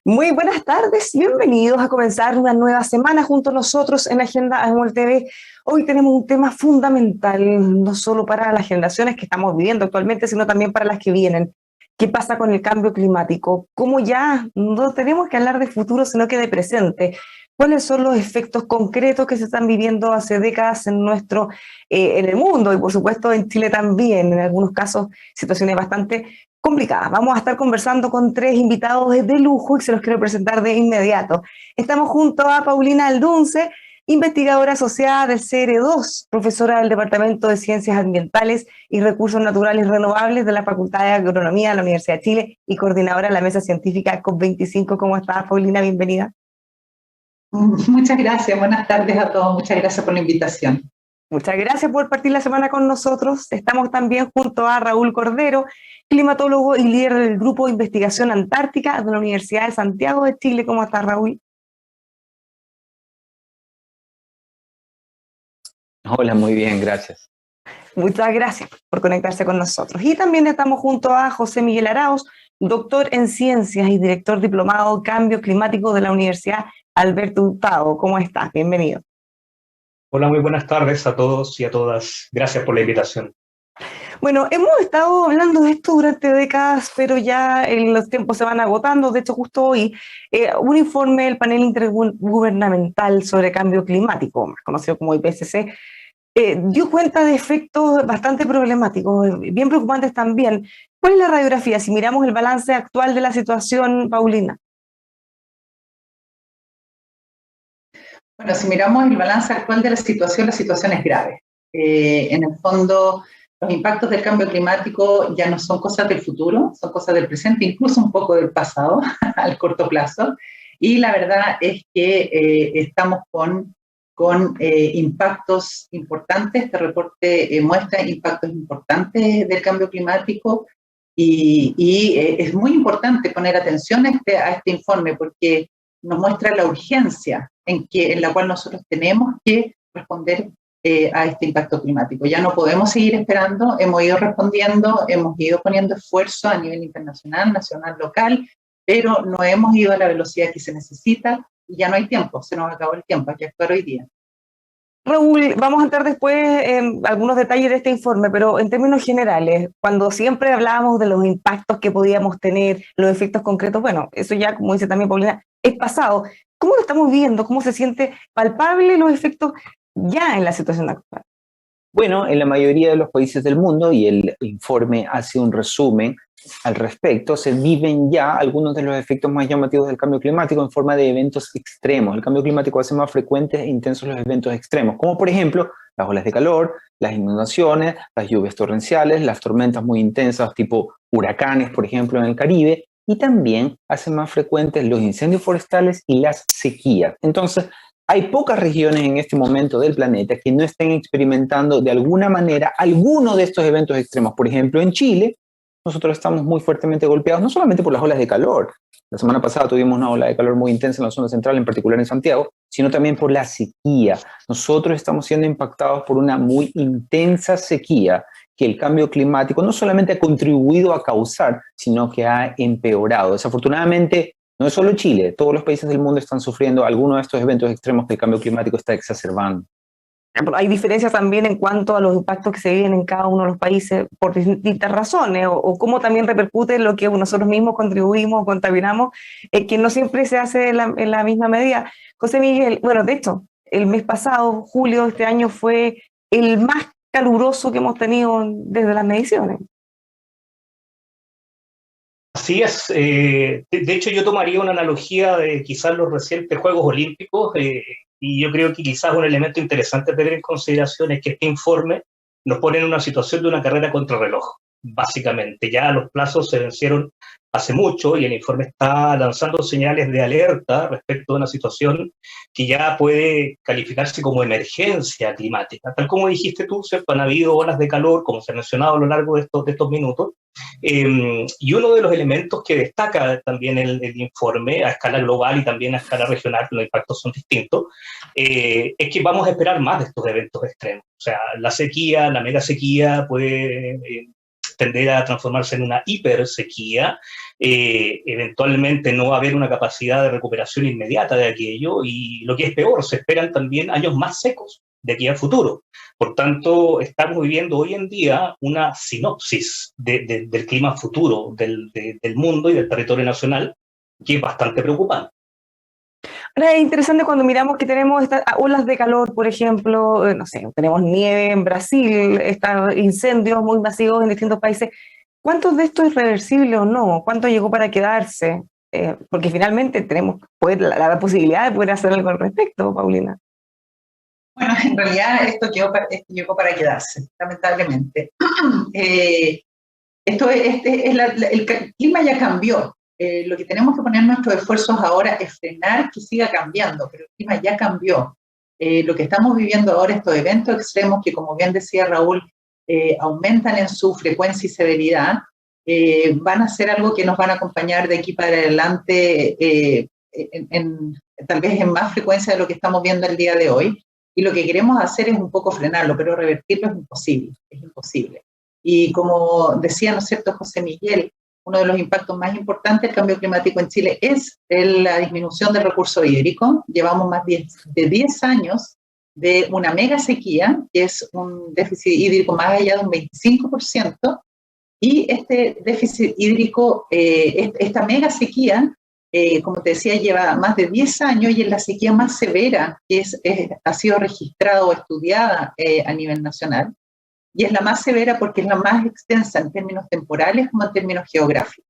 Muy buenas tardes, bienvenidos a comenzar una nueva semana junto a nosotros en Agenda Amor TV. Hoy tenemos un tema fundamental, no solo para las generaciones que estamos viviendo actualmente, sino también para las que vienen. ¿Qué pasa con el cambio climático? ¿Cómo ya no tenemos que hablar de futuro, sino que de presente? ¿Cuáles son los efectos concretos que se están viviendo hace décadas en el mundo y por supuesto en Chile también? En algunos casos, situaciones bastante complicadas. Vamos a estar conversando con tres invitados de lujo y se los quiero presentar de inmediato. Estamos junto a Paulina Aldunce, investigadora asociada del CR2, profesora del Departamento de Ciencias Ambientales y Recursos Naturales Renovables de la Facultad de Agronomía de la Universidad de Chile y coordinadora de la Mesa Científica COP25. ¿Cómo estás, Paulina? Bienvenida. Muchas gracias, buenas tardes a todos, muchas gracias por la invitación. Muchas gracias por partir la semana con nosotros. Estamos también junto a Raúl Cordero, climatólogo y líder del Grupo de Investigación Antártica de la Universidad de Santiago de Chile. ¿Cómo estás, Raúl? Hola, muy bien, gracias. Muchas gracias por conectarse con nosotros. Y también estamos junto a José Miguel Arauz, doctor en Ciencias y director diplomado Cambio Climático de la Universidad Alberto Hurtado. ¿Cómo estás? Bienvenido. Hola, muy buenas tardes a todos y a todas. Gracias por la invitación. Bueno, hemos estado hablando de esto durante décadas, pero ya los tiempos se van agotando. De hecho, justo hoy, un informe del panel intergubernamental sobre cambio climático, más conocido como IPCC, dio cuenta de efectos bastante problemáticos, bien preocupantes también. ¿Cuál es la radiografía si miramos el balance actual de la situación, Paulina? Bueno, si miramos el balance actual de la situación es grave. En el fondo, los impactos del cambio climático ya no son cosas del futuro, son cosas del presente, incluso un poco del pasado, al corto plazo. Y la verdad es que estamos con impactos importantes. Este reporte muestra impactos importantes del cambio climático y es muy importante poner atención a este informe porque nos muestra la urgencia en la cual nosotros tenemos que responder a este impacto climático. Ya no podemos seguir esperando, hemos ido respondiendo, hemos ido poniendo esfuerzo a nivel internacional, nacional, local, pero no hemos ido a la velocidad que se necesita y ya no hay tiempo, se nos acabó el tiempo, hay que actuar hoy día. Raúl, vamos a entrar después en algunos detalles de este informe, pero en términos generales, cuando siempre hablábamos de los impactos que podíamos tener, los efectos concretos, bueno, eso ya, como dice también Paulina, es pasado. ¿Cómo lo estamos viendo? ¿Cómo se siente palpable los efectos ya en la situación actual? Bueno, en la mayoría de los países del mundo, y el informe hace un resumen al respecto, se viven ya algunos de los efectos más llamativos del cambio climático en forma de eventos extremos. El cambio climático hace más frecuentes e intensos los eventos extremos, como por ejemplo las olas de calor, las inundaciones, las lluvias torrenciales, las tormentas muy intensas tipo huracanes, por ejemplo, en el Caribe, y también hace más frecuentes los incendios forestales y las sequías. Entonces, hay pocas regiones en este momento del planeta que no estén experimentando de alguna manera alguno de estos eventos extremos. Por ejemplo, en Chile, nosotros estamos muy fuertemente golpeados, no solamente por las olas de calor. La semana pasada tuvimos una ola de calor muy intensa en la zona central, en particular en Santiago, sino también por la sequía. Nosotros estamos siendo impactados por una muy intensa sequía que el cambio climático no solamente ha contribuido a causar, sino que ha empeorado. Desafortunadamente, no es solo Chile, todos los países del mundo están sufriendo algunos de estos eventos extremos que el cambio climático está exacerbando. Hay diferencias también en cuanto a los impactos que se viven en cada uno de los países por distintas razones, o cómo también repercute lo que nosotros mismos contribuimos o contaminamos, que no siempre se hace en la misma medida. José Miguel, bueno, de hecho, el mes pasado, julio de este año, fue el más caluroso que hemos tenido desde las mediciones. Así es. De hecho, yo tomaría una analogía de quizás los recientes Juegos Olímpicos y yo creo que quizás un elemento interesante a tener en consideración es que este informe nos pone en una situación de una carrera contrarreloj, básicamente. Ya los plazos se vencieron hace mucho y el informe está lanzando señales de alerta respecto a una situación que ya puede calificarse como emergencia climática. Tal como dijiste tú, ¿cierto? Han habido olas de calor, como se ha mencionado a lo largo de estos minutos, y uno de los elementos que destaca también el informe a escala global y también a escala regional, los impactos son distintos, es que vamos a esperar más de estos eventos extremos. O sea, la sequía, la mega sequía puede tender a transformarse en una hipersequía, eventualmente no va a haber una capacidad de recuperación inmediata de aquello, y lo que es peor, se esperan también años más secos de aquí al futuro. Por tanto, estamos viviendo hoy en día una sinopsis del clima futuro del mundo y del territorio nacional, que es bastante preocupante. Ahora es interesante cuando miramos que tenemos estas olas de calor, por ejemplo, no sé, tenemos nieve en Brasil, estos incendios muy masivos en distintos países. ¿Cuánto de esto es reversible o no? ¿Cuánto llegó para quedarse? Porque finalmente tenemos la posibilidad de poder hacer algo al respecto, Paulina. Bueno, en realidad esto llegó para quedarse, lamentablemente. El clima ya cambió. Lo que tenemos que poner nuestros esfuerzos ahora es frenar que siga cambiando, pero el clima ya cambió. Lo que estamos viviendo ahora, estos eventos extremos que, como bien decía Raúl, aumentan en su frecuencia y severidad, van a ser algo que nos van a acompañar de aquí para adelante, tal vez en más frecuencia de lo que estamos viendo el día de hoy. Y lo que queremos hacer es un poco frenarlo, pero revertirlo es imposible. Y como decía, ¿no es cierto?, José Miguel, uno de los impactos más importantes del cambio climático en Chile es la disminución del recurso hídrico. Llevamos más de 10 años de una mega sequía, que es un déficit hídrico más allá de un 25%, y este déficit hídrico, esta mega sequía, como te decía, lleva más de 10 años y es la sequía más severa que ha sido registrada o estudiada a nivel nacional. Y es la más severa porque es la más extensa en términos temporales como en términos geográficos.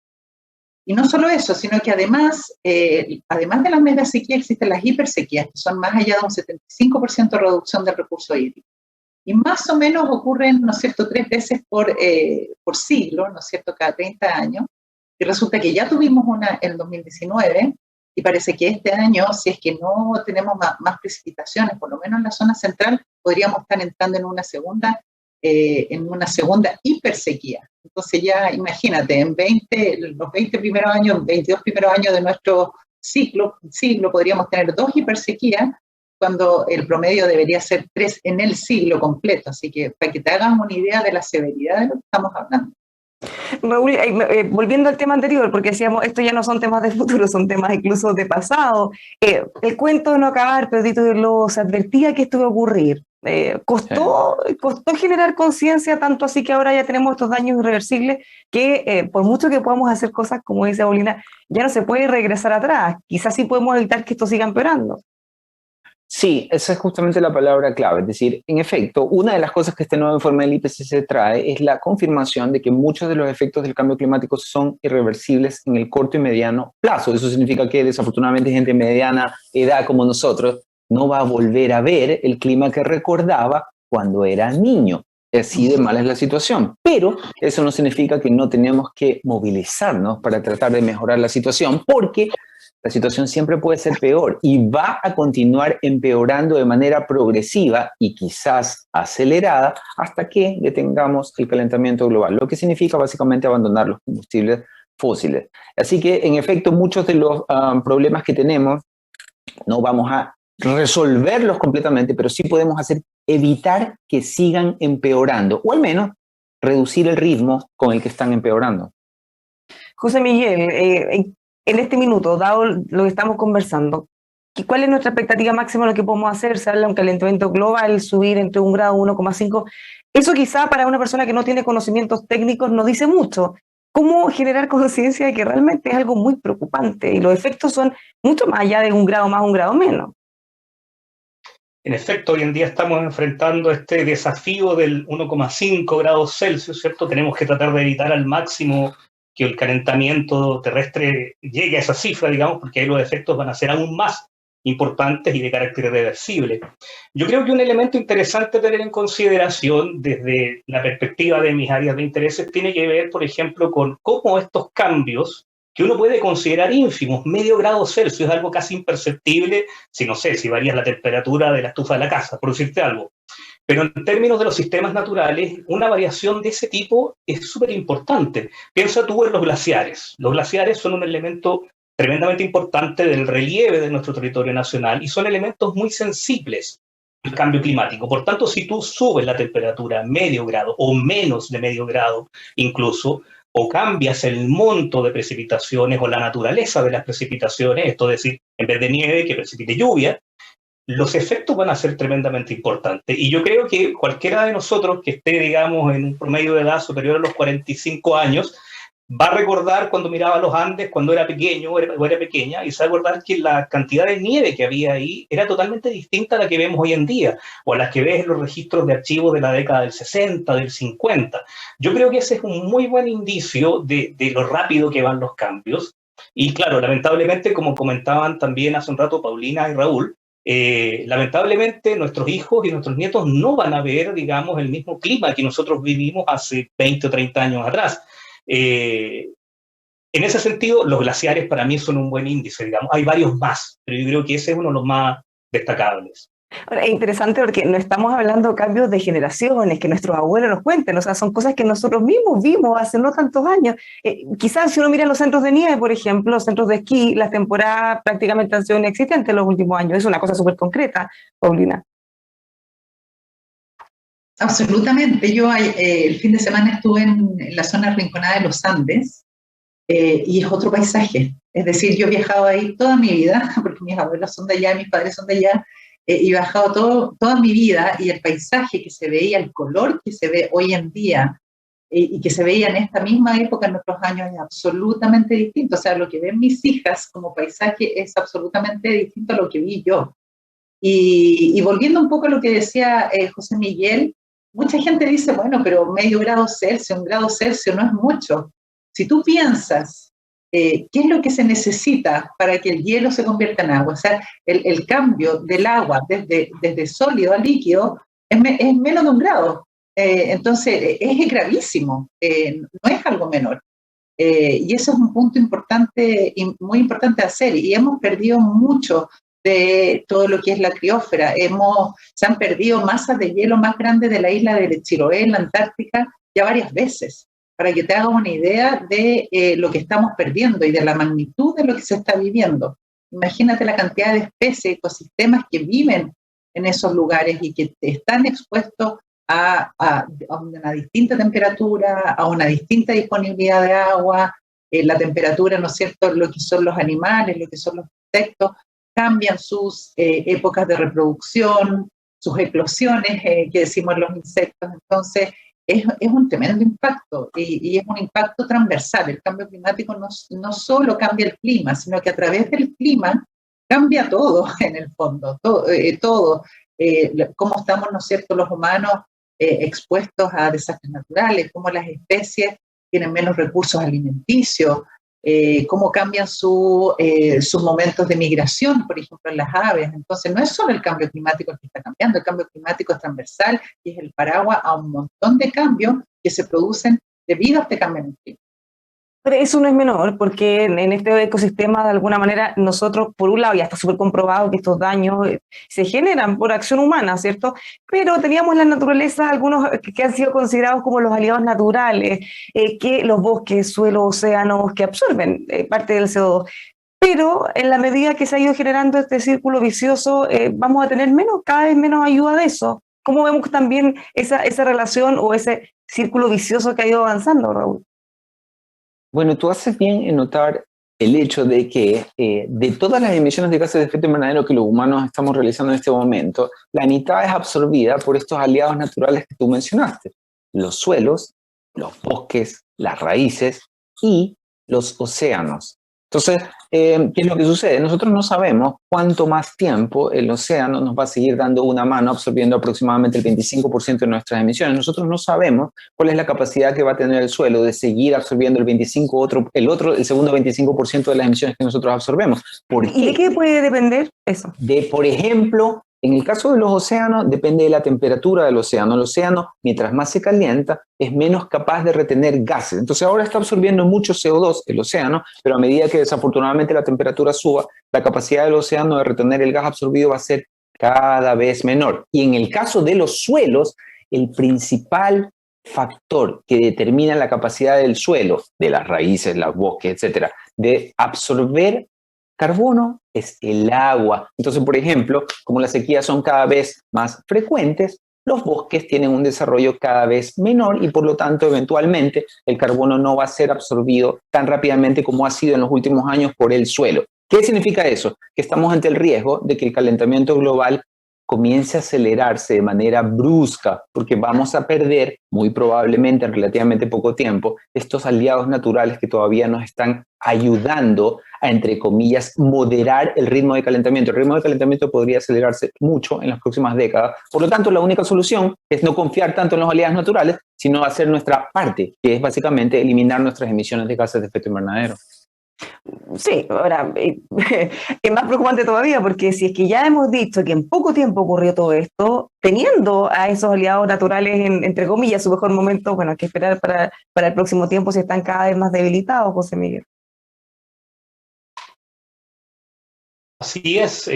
Y no solo eso, sino que además de las mega sequías existen las hipersequías, que son más allá de un 75% de reducción del recurso hídrico. Y más o menos ocurren, ¿no es cierto?, 3 veces por siglo, ¿no es cierto?, cada 30 años. Y resulta que ya tuvimos una en 2019 y parece que este año, si es que no tenemos más precipitaciones, por lo menos en la zona central, podríamos estar entrando en una segunda hipersequía. Entonces ya imagínate, los 20 primeros años, 22 primeros años de nuestro ciclo podríamos tener 2 hipersequías, cuando el promedio debería ser 3 en el siglo completo. Así que para que te hagas una idea de la severidad de lo que estamos hablando. Raúl, volviendo al tema anterior, porque decíamos, estos ya no son temas de futuro, son temas incluso de pasado. El cuento de no acabar, Pedrito de Lobo, se advertía que esto iba a ocurrir. Costó generar conciencia, tanto así que ahora ya tenemos estos daños irreversibles que por mucho que podamos hacer cosas, como dice Paulina, ya no se puede regresar atrás. Quizás sí podemos evitar que esto siga empeorando. Sí, esa es justamente la palabra clave. Es decir, en efecto, una de las cosas que este nuevo informe del IPCC trae es la confirmación de que muchos de los efectos del cambio climático son irreversibles en el corto y mediano plazo. Eso significa que desafortunadamente gente de mediana edad como nosotros no va a volver a ver el clima que recordaba cuando era niño. Así de mala es la situación. Pero eso no significa que no tenemos que movilizarnos para tratar de mejorar la situación, porque la situación siempre puede ser peor y va a continuar empeorando de manera progresiva y quizás acelerada hasta que detengamos el calentamiento global, lo que significa básicamente abandonar los combustibles fósiles. Así que, en efecto, muchos de los problemas que tenemos no vamos a resolverlos completamente, pero sí podemos evitar que sigan empeorando, o al menos reducir el ritmo con el que están empeorando. José Miguel, en este minuto, dado lo que estamos conversando, ¿cuál es nuestra expectativa máxima de lo que podemos hacer? Se habla de un calentamiento global, subir entre 1 grado y 1,5. Eso quizá para una persona que no tiene conocimientos técnicos no dice mucho. ¿Cómo generar conciencia de que realmente es algo muy preocupante y los efectos son mucho más allá de 1 grado más, 1 grado menos? En efecto, hoy en día estamos enfrentando este desafío del 1,5 grados Celsius, ¿cierto? Tenemos que tratar de evitar al máximo que el calentamiento terrestre llegue a esa cifra, digamos, porque ahí los efectos van a ser aún más importantes y de carácter irreversible. Yo creo que un elemento interesante a tener en consideración desde la perspectiva de mis áreas de intereses tiene que ver, por ejemplo, con cómo estos cambios, que uno puede considerar ínfimos, medio grado Celsius, algo casi imperceptible, si no sé, si varía la temperatura de la estufa de la casa, por decirte algo. Pero en términos de los sistemas naturales, una variación de ese tipo es súper importante. Piensa tú en los glaciares. Los glaciares son un elemento tremendamente importante del relieve de nuestro territorio nacional y son elementos muy sensibles el cambio climático. Por tanto, si tú subes la temperatura medio grado o menos de medio grado incluso, o cambias el monto de precipitaciones o la naturaleza de las precipitaciones, esto es decir, en vez de nieve, que precipite lluvia, los efectos van a ser tremendamente importantes. Y yo creo que cualquiera de nosotros que esté, digamos, en un promedio de edad superior a los 45 años, va a recordar cuando miraba los Andes cuando era pequeño o era pequeña, y se va a acordar que la cantidad de nieve que había ahí era totalmente distinta a la que vemos hoy en día, o a la que ves en los registros de archivos de la década del 60, del 50. Yo creo que ese es un muy buen indicio de lo rápido que van los cambios. Y claro, lamentablemente, como comentaban también hace un rato Paulina y Raúl, lamentablemente nuestros hijos y nuestros nietos no van a ver, digamos, el mismo clima que nosotros vivimos hace 20 o 30 años atrás. En ese sentido, los glaciares para mí son un buen índice, digamos. Hay varios más, pero yo creo que ese es uno de los más destacables. Ahora, es interesante porque no estamos hablando de cambios de generaciones, que nuestros abuelos nos cuenten, o sea, son cosas que nosotros mismos vimos hace no tantos años. Quizás si uno mira los centros de nieve, por ejemplo, los centros de esquí, las temporadas prácticamente han sido inexistentes en los últimos años. Es una cosa súper concreta, Paulina. Absolutamente. Yo el fin de semana estuve en la zona rinconada de los Andes y es otro paisaje. Es decir, yo he viajado ahí toda mi vida, porque mis abuelos son de allá, mis padres son de allá, y he viajado toda mi vida, y el paisaje que se veía, el color que se ve hoy en día y que se veía en esta misma época, en otros años, es absolutamente distinto. O sea, lo que ven mis hijas como paisaje es absolutamente distinto a lo que vi yo. Y volviendo un poco a lo que decía José Miguel, mucha gente dice, bueno, pero medio grado Celsius, 1 grado Celsius no es mucho. Si tú piensas qué es lo que se necesita para que el hielo se convierta en agua, o sea, el cambio del agua desde sólido a líquido es menos de 1 grado. Entonces, es gravísimo, no es algo menor. Y eso es un punto importante, muy importante de hacer, y hemos perdido mucho de todo lo que es la criósfera. Se han perdido masas de hielo más grandes de la isla de Chiloé, en la Antártica, ya varias veces, para que te hagas una idea de lo que estamos perdiendo y de la magnitud de lo que se está viviendo. Imagínate la cantidad de especies, ecosistemas que viven en esos lugares y que están expuestos a una distinta temperatura, a una distinta disponibilidad de agua, la temperatura, ¿no es cierto?, lo que son los animales, lo que son los insectos, cambian sus épocas de reproducción, sus eclosiones, que decimos los insectos. Entonces, es un tremendo impacto y es un impacto transversal. El cambio climático no solo cambia el clima, sino que a través del clima cambia todo en el fondo, todo. Cómo estamos, ¿no es cierto?, los humanos expuestos a desastres naturales, cómo las especies tienen menos recursos alimenticios, cómo cambian sus momentos de migración, por ejemplo, en las aves. Entonces, no es solo el cambio climático el que está cambiando, el cambio climático es transversal y es el paraguas a un montón de cambios que se producen debido a este cambio en el clima. Pero eso no es menor, porque en este ecosistema, de alguna manera, nosotros, por un lado, ya está súper comprobado que estos daños se generan por acción humana, ¿cierto? Pero teníamos en la naturaleza algunos que han sido considerados como los aliados naturales, que los bosques, suelos, océanos, que absorben parte del CO2. Pero en la medida que se ha ido generando este círculo vicioso, vamos a tener cada vez menos ayuda de eso. ¿Cómo vemos también esa relación o ese círculo vicioso que ha ido avanzando, Raúl? Bueno, tú haces bien en notar el hecho de que de todas las emisiones de gases de efecto invernadero que los humanos estamos realizando en este momento, la mitad es absorbida por estos aliados naturales que tú mencionaste: los suelos, los bosques, las raíces y los océanos. Entonces, ¿qué es lo que sucede? Nosotros no sabemos cuánto más tiempo el océano nos va a seguir dando una mano absorbiendo aproximadamente el 25% de nuestras emisiones. Nosotros no sabemos cuál es la capacidad que va a tener el suelo de seguir absorbiendo el segundo 25% de las emisiones que nosotros absorbemos. ¿Por qué? ¿Y de qué puede depender eso? Por ejemplo, en el caso de los océanos, depende de la temperatura del océano. El océano, mientras más se calienta, es menos capaz de retener gases. Entonces ahora está absorbiendo mucho CO2 el océano, pero a medida que desafortunadamente la temperatura suba, la capacidad del océano de retener el gas absorbido va a ser cada vez menor. Y en el caso de los suelos, el principal factor que determina la capacidad del suelo, de las raíces, los bosques, etcétera, de absorber Carbono es el agua. Entonces, por ejemplo, como las sequías son cada vez más frecuentes, los bosques tienen un desarrollo cada vez menor y por lo tanto eventualmente el carbono no va a ser absorbido tan rápidamente como ha sido en los últimos años por el suelo. ¿Qué significa eso? Que estamos ante el riesgo de que el calentamiento global comience a acelerarse de manera brusca, porque vamos a perder, muy probablemente en relativamente poco tiempo, estos aliados naturales que todavía nos están ayudando a, entre comillas, moderar el ritmo de calentamiento. El ritmo de calentamiento podría acelerarse mucho en las próximas décadas. Por lo tanto, la única solución es no confiar tanto en los aliados naturales, sino hacer nuestra parte, que es básicamente eliminar nuestras emisiones de gases de efecto invernadero. Sí, ahora es más preocupante todavía porque si es que ya hemos dicho que en poco tiempo ocurrió todo esto, teniendo a esos aliados naturales, entre comillas, su mejor momento, bueno, hay que esperar para el próximo tiempo si están cada vez más debilitados, José Miguel. Así es,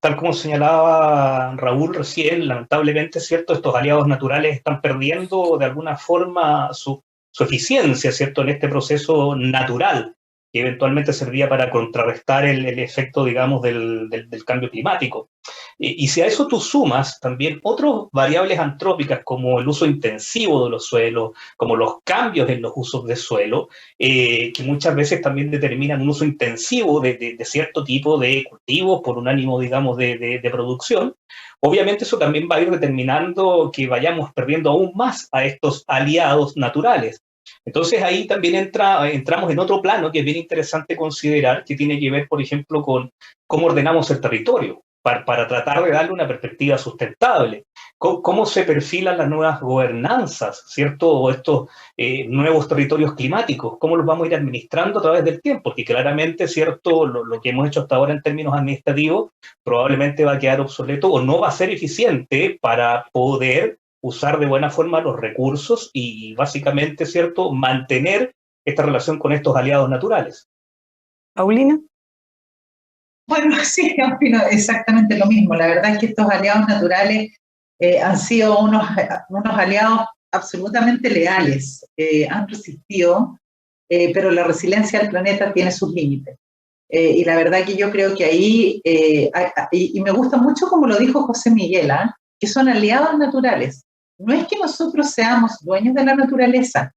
tal como señalaba Raúl recién, lamentablemente, ¿cierto? Estos aliados naturales están perdiendo de alguna forma su eficiencia, ¿cierto? En este proceso natural que eventualmente servía para contrarrestar el efecto, digamos, del cambio climático. Y si a eso tú sumas también otras variables antrópicas como el uso intensivo de los suelos, como los cambios en los usos de suelo, que muchas veces también determinan un uso intensivo de cierto tipo de cultivos por un ánimo, digamos, de producción, obviamente eso también va a ir determinando que vayamos perdiendo aún más a estos aliados naturales. Entonces ahí también entramos en otro plano que es bien interesante considerar, que tiene que ver, por ejemplo, con cómo ordenamos el territorio, para tratar de darle una perspectiva sustentable. ¿Cómo se perfilan las nuevas gobernanzas, ¿cierto? O estos nuevos territorios climáticos, cómo los vamos a ir administrando a través del tiempo, porque claramente, ¿cierto? Lo que hemos hecho hasta ahora en términos administrativos probablemente va a quedar obsoleto o no va a ser eficiente para poder usar de buena forma los recursos y básicamente, ¿cierto?, mantener esta relación con estos aliados naturales. Paulina. Bueno, sí, opino exactamente lo mismo. La verdad es que estos aliados naturales han sido unos aliados absolutamente leales, han resistido, pero la resiliencia del planeta tiene sus límites. Y la verdad que yo creo que ahí, y me gusta mucho como lo dijo José Miguel, que son aliados naturales. No es que nosotros seamos dueños de la naturaleza,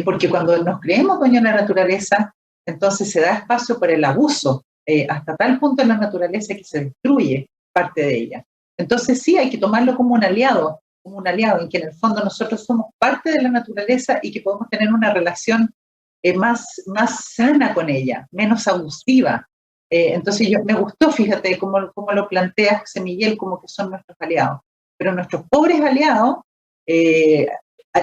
porque cuando nos creemos dueños de la naturaleza, entonces se da espacio para el abuso, hasta tal punto en la naturaleza que se destruye parte de ella. Entonces sí hay que tomarlo como un aliado en que en el fondo nosotros somos parte de la naturaleza y que podemos tener una relación más sana con ella, menos abusiva. Entonces me gustó, fíjate, cómo lo plantea José Miguel, como que son nuestros aliados. Pero nuestros pobres aliados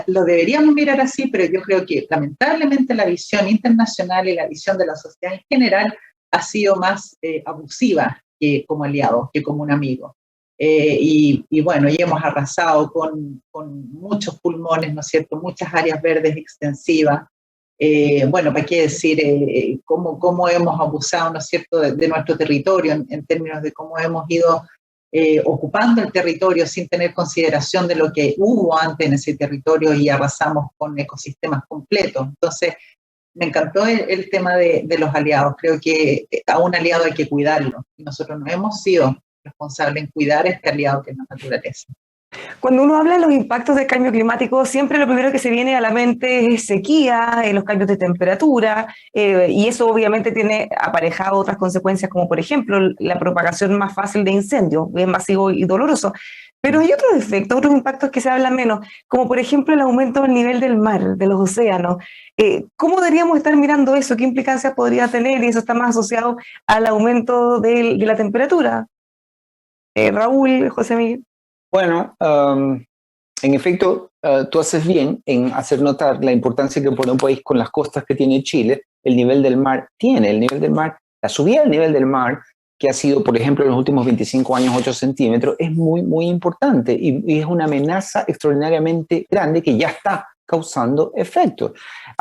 lo deberíamos mirar así, pero yo creo que lamentablemente la visión internacional y la visión de la sociedad en general ha sido más abusiva que como aliado, que como un amigo. Y bueno, y hemos arrasado con muchos pulmones, ¿no es cierto?, muchas áreas verdes extensivas. Bueno, ¿para qué decir cómo hemos abusado, ¿no es cierto?, de nuestro territorio en términos de cómo hemos ido ocupando el territorio sin tener consideración de lo que hubo antes en ese territorio y arrasamos con ecosistemas completos. Entonces, me encantó el tema de los aliados. Creo que a un aliado hay que cuidarlo. Y nosotros no hemos sido responsables en cuidar a este aliado que es la naturaleza. Cuando uno habla de los impactos del cambio climático, siempre lo primero que se viene a la mente es sequía, los cambios de temperatura, y eso obviamente tiene aparejado otras consecuencias, como por ejemplo la propagación más fácil de incendios, bien masivo y doloroso. Pero hay otros efectos, otros impactos que se hablan menos, como por ejemplo el aumento del nivel del mar, de los océanos. ¿Cómo deberíamos estar mirando eso? ¿Qué implicancias podría tener? Y eso está más asociado al aumento de la temperatura. Raúl, José Miguel. Bueno, en efecto, tú haces bien en hacer notar la importancia que pone un país con las costas que tiene Chile. El nivel del mar la subida del nivel del mar, que ha sido, por ejemplo, en los últimos 25 años 8 centímetros, es muy, muy importante y es una amenaza extraordinariamente grande que ya está causando efectos.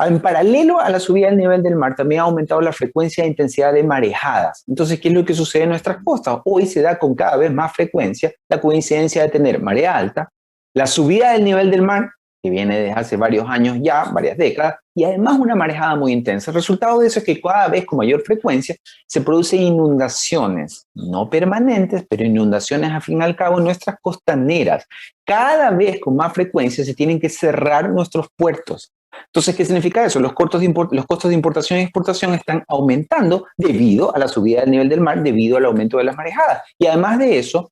En paralelo a la subida del nivel del mar, también ha aumentado la frecuencia e intensidad de marejadas. Entonces, ¿qué es lo que sucede en nuestras costas? Hoy se da con cada vez más frecuencia la coincidencia de tener marea alta, la subida del nivel del mar que viene desde hace varios años ya, varias décadas, y además una marejada muy intensa. El resultado de eso es que cada vez con mayor frecuencia se producen inundaciones, no permanentes, pero inundaciones al fin y al cabo en nuestras costaneras. Cada vez con más frecuencia se tienen que cerrar nuestros puertos. Entonces, ¿qué significa eso? Los costos de importación y exportación están aumentando debido a la subida del nivel del mar, debido al aumento de las marejadas. Y además de eso,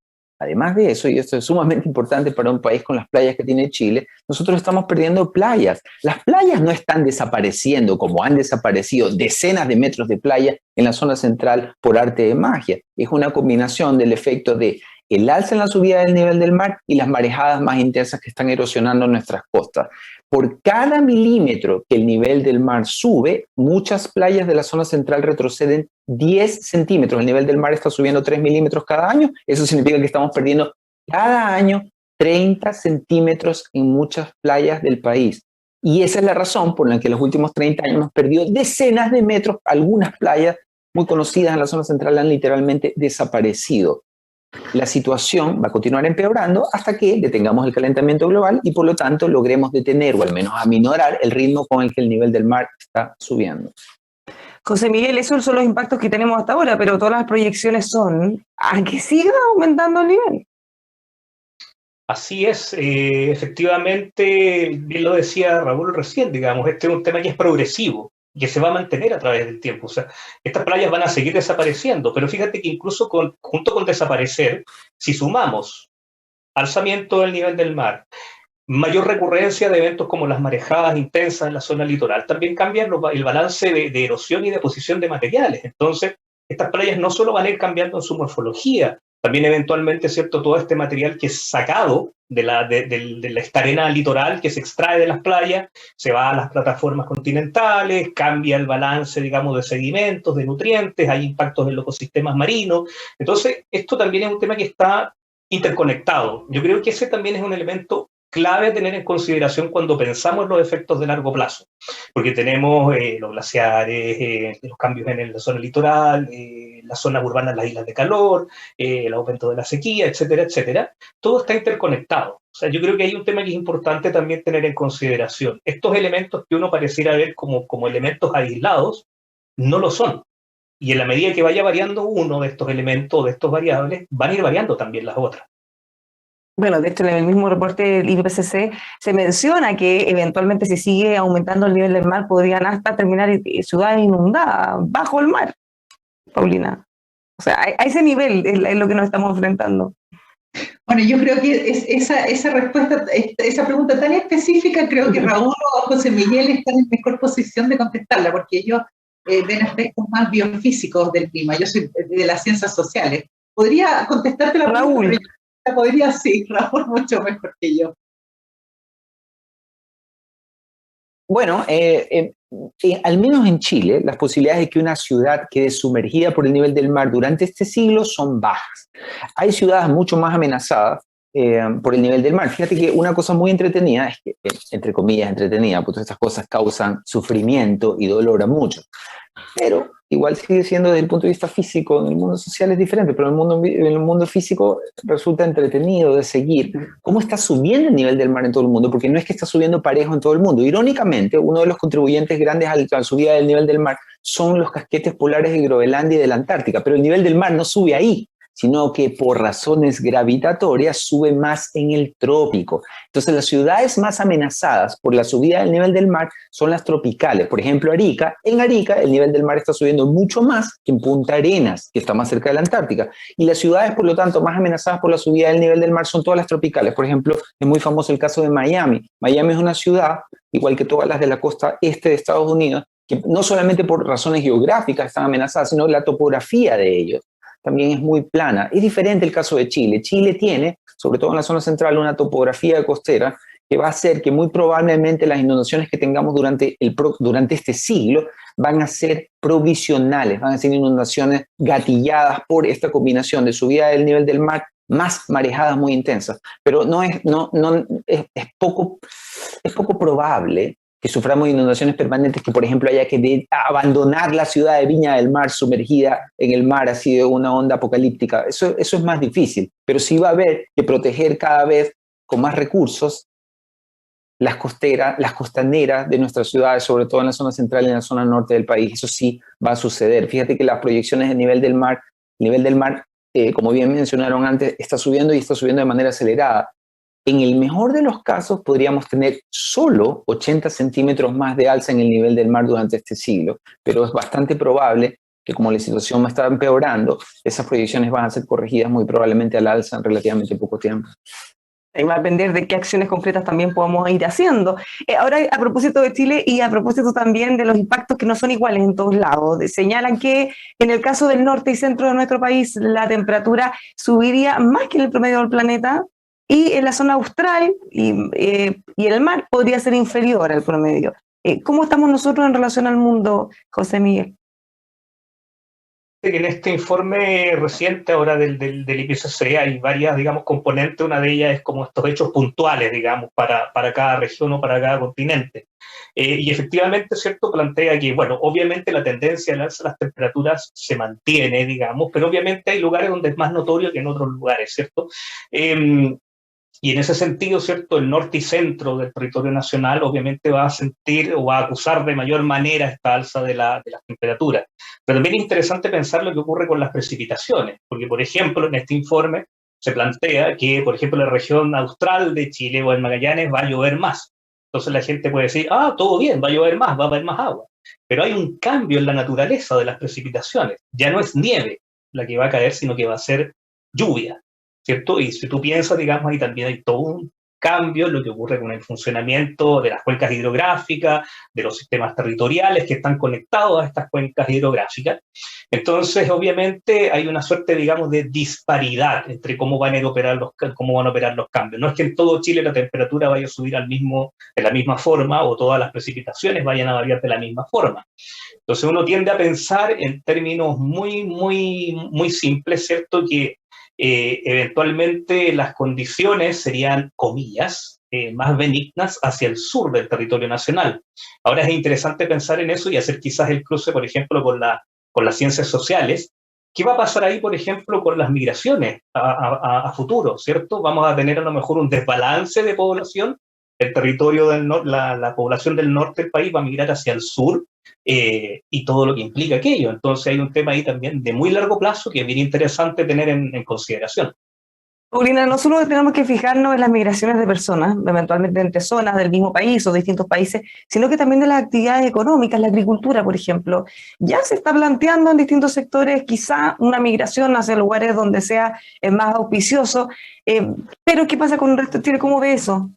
y esto es sumamente importante para un país con las playas que tiene Chile, nosotros estamos perdiendo playas. Las playas no están desapareciendo como han desaparecido decenas de metros de playa en la zona central por arte de magia. Es una combinación del efecto de el alza en la subida del nivel del mar y las marejadas más intensas que están erosionando nuestras costas. Por cada milímetro que el nivel del mar sube, muchas playas de la zona central retroceden 10 centímetros. El nivel del mar está subiendo 3 milímetros cada año. Eso significa que estamos perdiendo cada año 30 centímetros en muchas playas del país. Y esa es la razón por la que en los últimos 30 años hemos perdido decenas de metros. Algunas playas muy conocidas en la zona central han literalmente desaparecido. La situación va a continuar empeorando hasta que detengamos el calentamiento global y por lo tanto logremos detener o al menos aminorar el ritmo con el que el nivel del mar está subiendo. José Miguel, esos son los impactos que tenemos hasta ahora, pero todas las proyecciones son a que siga aumentando el nivel. Así es, efectivamente, bien lo decía Raúl recién, digamos, este es un tema que es progresivo, que se va a mantener a través del tiempo. O sea, estas playas van a seguir desapareciendo, pero fíjate que incluso junto con desaparecer, si sumamos alzamiento del nivel del mar, mayor recurrencia de eventos como las marejadas intensas en la zona litoral, también cambia el balance de erosión y deposición de materiales. Entonces, estas playas no solo van a ir cambiando en su morfología, también eventualmente, ¿cierto?, todo este material que es sacado de esta arena litoral que se extrae de las playas, se va a las plataformas continentales, cambia el balance, digamos, de sedimentos, de nutrientes, hay impactos en los ecosistemas marinos. Entonces, esto también es un tema que está interconectado. Yo creo que ese también es un elemento clave a tener en consideración cuando pensamos en los efectos de largo plazo, porque tenemos los glaciares, los cambios en la zona litoral, las zonas urbanas, las islas de calor, el aumento de la sequía, etcétera, etcétera. Todo está interconectado. O sea, yo creo que hay un tema que es importante también tener en consideración. Estos elementos que uno pareciera ver como elementos aislados, no lo son. Y en la medida que vaya variando uno de estos elementos, de estos variables, van a ir variando también las otras. Bueno, de hecho, en el mismo reporte del IPCC se menciona que eventualmente si sigue aumentando el nivel del mar podrían hasta terminar ciudades inundadas bajo el mar, Paulina. O sea, a ese nivel es lo que nos estamos enfrentando. Bueno, yo creo que esa respuesta, esa pregunta tan específica, creo que Raúl o José Miguel están en mejor posición de contestarla, porque ellos ven aspectos más biofísicos del clima. Yo soy de las ciencias sociales. ¿Podría contestarte la Raúl? pregunta? Podría, sí, Raúl mucho mejor que yo. Bueno, al menos en Chile, las posibilidades de que una ciudad quede sumergida por el nivel del mar durante este siglo son bajas. Hay ciudades mucho más amenazadas por el nivel del mar. Fíjate que una cosa muy entretenida, es que, entre comillas entretenida, porque estas cosas causan sufrimiento y dolor a muchos, pero igual sigue siendo desde el punto de vista físico, en el mundo social es diferente, pero en el mundo físico resulta entretenido de seguir cómo está subiendo el nivel del mar en todo el mundo, porque no es que está subiendo parejo en todo el mundo. Irónicamente, uno de los contribuyentes grandes a la subida del nivel del mar son los casquetes polares de Groenlandia y de la Antártica, pero el nivel del mar no sube ahí, sino que por razones gravitatorias sube más en el trópico. Entonces, las ciudades más amenazadas por la subida del nivel del mar son las tropicales. Por ejemplo, Arica. En Arica, el nivel del mar está subiendo mucho más que en Punta Arenas, que está más cerca de la Antártica. Y las ciudades, por lo tanto, más amenazadas por la subida del nivel del mar son todas las tropicales. Por ejemplo, es muy famoso el caso de Miami. Miami es una ciudad, igual que todas las de la costa este de Estados Unidos, que no solamente por razones geográficas están amenazadas, sino la topografía de ellos también es muy plana. Es diferente el caso de Chile. Chile tiene, sobre todo en la zona central, una topografía costera que va a hacer que muy probablemente las inundaciones que tengamos durante este siglo van a ser provisionales, van a ser inundaciones gatilladas por esta combinación de subida del nivel del mar más marejadas muy intensas. Pero es poco probable que suframos inundaciones permanentes, que por ejemplo haya que abandonar la ciudad de Viña del Mar sumergida en el mar así de una onda apocalíptica. Eso es más difícil, pero sí va a haber que proteger cada vez con más recursos las costaneras de nuestras ciudades, sobre todo en la zona central y en la zona norte del país. Eso sí va a suceder. Fíjate que las proyecciones del nivel del mar, como bien mencionaron antes, está subiendo y está subiendo de manera acelerada. En el mejor de los casos podríamos tener solo 80 centímetros más de alza en el nivel del mar durante este siglo, pero es bastante probable que, como la situación está empeorando, esas proyecciones van a ser corregidas muy probablemente al alza en relativamente poco tiempo. Y va a depender de qué acciones concretas también podamos ir haciendo. Ahora, a propósito de Chile y a propósito también de los impactos que no son iguales en todos lados, señalan que en el caso del norte y centro de nuestro país la temperatura subiría más que en el promedio del planeta, y en la zona austral y el mar podría ser inferior al promedio. ¿Cómo estamos nosotros en relación al mundo, José Miguel? En este informe reciente ahora del IPCC hay varias, digamos, componentes. Una de ellas es como estos hechos puntuales, digamos, para cada región o para cada continente. Y efectivamente, ¿cierto?, plantea que, bueno, obviamente la tendencia al alza de las temperaturas se mantiene, digamos, pero obviamente hay lugares donde es más notorio que en otros lugares, ¿cierto? Y en ese sentido, ¿cierto?, el norte y centro del territorio nacional obviamente va a sentir o va a acusar de mayor manera esta alza de las temperaturas. Pero también es interesante pensar lo que ocurre con las precipitaciones, porque, por ejemplo, en este informe se plantea que, por ejemplo, en la región austral de Chile o en Magallanes va a llover más. Entonces la gente puede decir, todo bien, va a llover más, va a haber más agua. Pero hay un cambio en la naturaleza de las precipitaciones. Ya no es nieve la que va a caer, sino que va a ser lluvia, ¿cierto? Y si tú piensas, digamos, ahí también hay todo un cambio en lo que ocurre con el funcionamiento de las cuencas hidrográficas, de los sistemas territoriales que están conectados a estas cuencas hidrográficas. Entonces, obviamente, hay una suerte, digamos, de disparidad entre cómo van a operar los cambios. No es que en todo Chile la temperatura vaya a subir de la misma forma o todas las precipitaciones vayan a variar de la misma forma. Entonces, uno tiende a pensar en términos muy, muy, muy simples, ¿cierto?, que eventualmente las condiciones serían, comillas, más benignas hacia el sur del territorio nacional. Ahora es interesante pensar en eso y hacer quizás el cruce, por ejemplo, con las ciencias sociales. ¿Qué va a pasar ahí, por ejemplo, con las migraciones a futuro, ¿cierto? Vamos a tener a lo mejor un desbalance de población. El territorio del norte, la población del norte del país va a migrar hacia el sur, y todo lo que implica aquello. Entonces hay un tema ahí también de muy largo plazo que es bien interesante tener en consideración. Paulina, no solo tenemos que fijarnos en las migraciones de personas, eventualmente entre zonas del mismo país o distintos países, sino que también de las actividades económicas, la agricultura, por ejemplo. Ya se está planteando en distintos sectores quizá una migración hacia lugares donde sea más auspicioso, pero ¿qué pasa con el resto de Chile? ¿Cómo ve eso?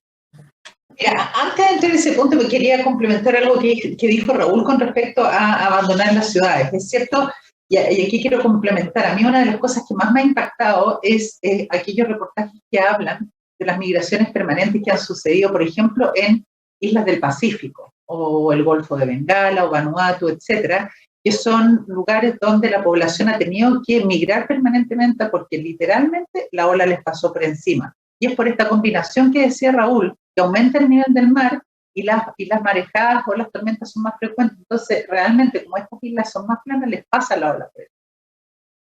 Mira, antes de entrar en ese punto, me quería complementar algo que dijo Raúl con respecto a abandonar las ciudades. Es cierto, y aquí quiero complementar. A mí una de las cosas que más me ha impactado es aquellos reportajes que hablan de las migraciones permanentes que han sucedido, por ejemplo, en islas del Pacífico, o el Golfo de Bengala, o Vanuatu, etcétera, que son lugares donde la población ha tenido que migrar permanentemente porque literalmente la ola les pasó por encima. Y es por esta combinación que decía Raúl, que aumenta el nivel del mar y las marejadas o las tormentas son más frecuentes. Entonces, realmente, como estas islas son más planas, les pasa la ola.